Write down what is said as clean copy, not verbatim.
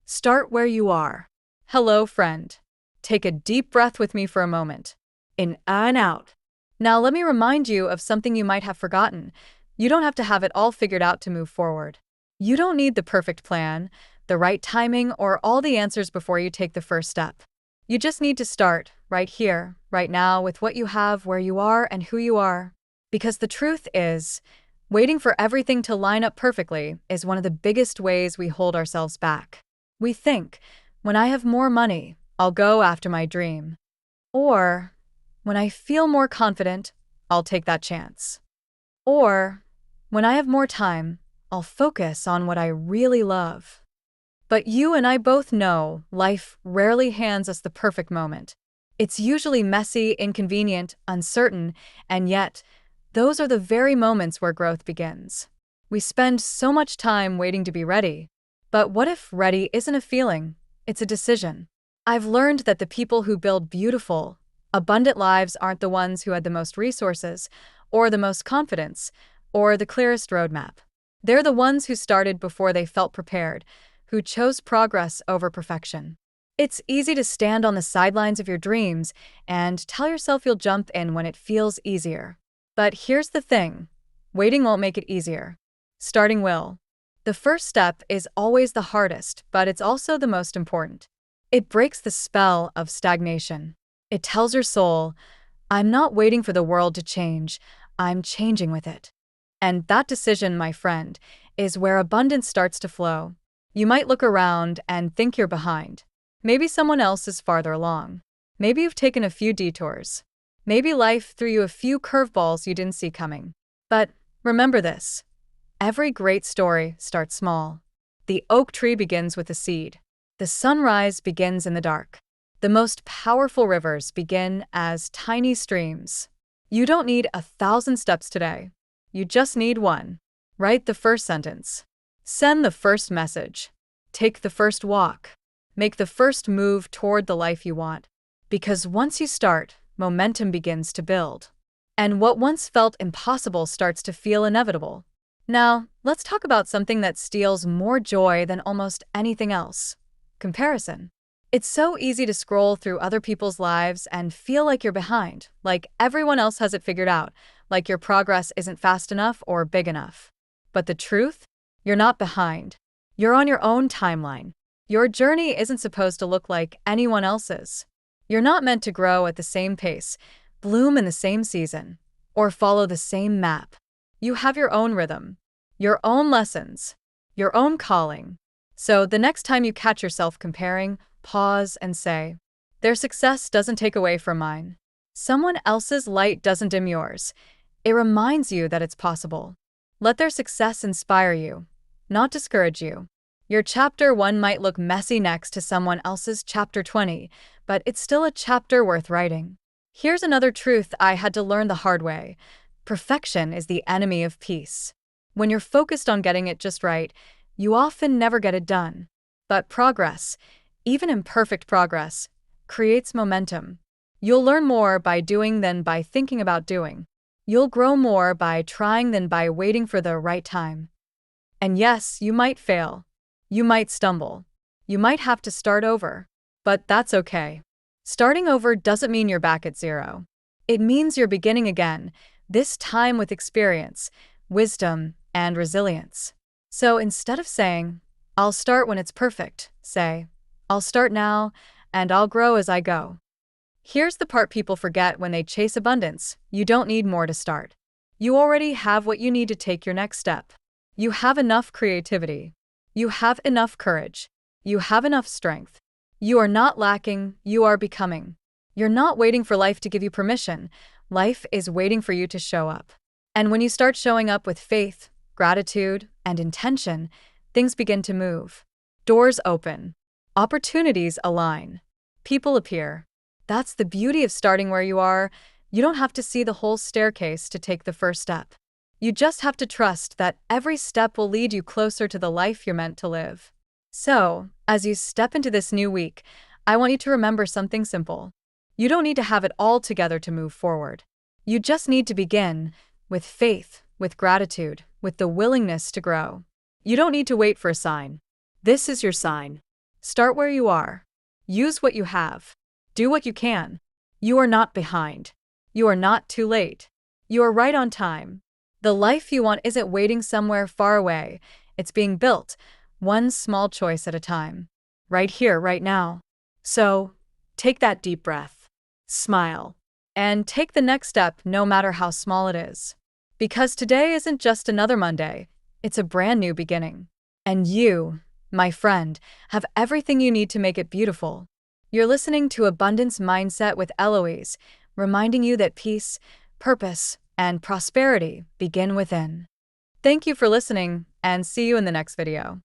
Start where you are. Hello, friend. Take a deep breath with me for a moment. In and out. Now, let me remind you of something you might have forgotten. You don't have to have it all figured out to move forward. You don't need the perfect plan, the right timing, or all the answers before you take the first step. You just need to start, right here, right now, with what you have, where you are, and who you are. Because the truth is, waiting for everything to line up perfectly is one of the biggest ways we hold ourselves back. We think, when I have more money, I'll go after my dream. Or, when I feel more confident, I'll take that chance. Or, when I have more time, I'll focus on what I really love. But you and I both know life rarely hands us the perfect moment. It's usually messy, inconvenient, uncertain, and yet, those are the very moments where growth begins. We spend so much time waiting to be ready. But what if ready isn't a feeling? It's a decision. I've learned that the people who build beautiful, abundant lives aren't the ones who had the most resources, or the most confidence, or the clearest roadmap. They're the ones who started before they felt prepared, who chose progress over perfection. It's easy to stand on the sidelines of your dreams and tell yourself you'll jump in when it feels easier. But here's the thing, waiting won't make it easier. Starting will. The first step is always the hardest, but it's also the most important. It breaks the spell of stagnation. It tells your soul, I'm not waiting for the world to change, I'm changing with it. And that decision, my friend, is where abundance starts to flow. You might look around and think you're behind. Maybe someone else is farther along. Maybe you've taken a few detours. Maybe life threw you a few curveballs you didn't see coming. But remember this. Every great story starts small. The oak tree begins with a seed. The sunrise begins in the dark. The most powerful rivers begin as tiny streams. You don't need 1,000 steps today. You just need one. Write the first sentence. Send the first message. Take the first walk. Make the first move toward the life you want. Because once you start, momentum begins to build. And what once felt impossible starts to feel inevitable. Now, let's talk about something that steals more joy than almost anything else. Comparison. It's so easy to scroll through other people's lives and feel like you're behind, like everyone else has it figured out, like your progress isn't fast enough or big enough. But the truth? You're not behind. You're on your own timeline. Your journey isn't supposed to look like anyone else's. You're not meant to grow at the same pace, bloom in the same season, or follow the same map. You have your own rhythm, your own lessons, your own calling. So the next time you catch yourself comparing, pause and say, their success doesn't take away from mine. Someone else's light doesn't dim yours. It reminds you that it's possible. Let their success inspire you, not discourage you. Your chapter 1 might look messy next to someone else's chapter 20, but it's still a chapter worth writing. Here's another truth I had to learn the hard way. Perfection is the enemy of peace. When you're focused on getting it just right, you often never get it done. But progress, even imperfect progress, creates momentum. You'll learn more by doing than by thinking about doing. You'll grow more by trying than by waiting for the right time. And yes, you might fail. You might stumble. You might have to start over. But that's okay. Starting over doesn't mean you're back at zero. It means you're beginning again, this time with experience, wisdom, and resilience. So instead of saying, I'll start when it's perfect, say, I'll start now, and I'll grow as I go. Here's the part people forget when they chase abundance. You don't need more to start. You already have what you need to take your next step. You have enough creativity. You have enough courage. You have enough strength. You are not lacking, you are becoming. You're not waiting for life to give you permission. Life is waiting for you to show up. And when you start showing up with faith, gratitude, and intention, things begin to move. Doors open. Opportunities align. People appear. That's the beauty of starting where you are. You don't have to see the whole staircase to take the first step. You just have to trust that every step will lead you closer to the life you're meant to live. So, as you step into this new week, I want you to remember something simple. You don't need to have it all together to move forward. You just need to begin with faith, with gratitude, with the willingness to grow. You don't need to wait for a sign. This is your sign. Start where you are. Use what you have. Do what you can. You are not behind. You are not too late. You are right on time. The life you want isn't waiting somewhere far away. It's being built, one small choice at a time. Right here, right now. So, take that deep breath. Smile. And take the next step, no matter how small it is. Because today isn't just another Monday, it's a brand new beginning. And you, my friend, have everything you need to make it beautiful. You're listening to Abundance Mindset with Eloise, reminding you that peace, purpose, and prosperity begin within. Thank you for listening, and see you in the next video.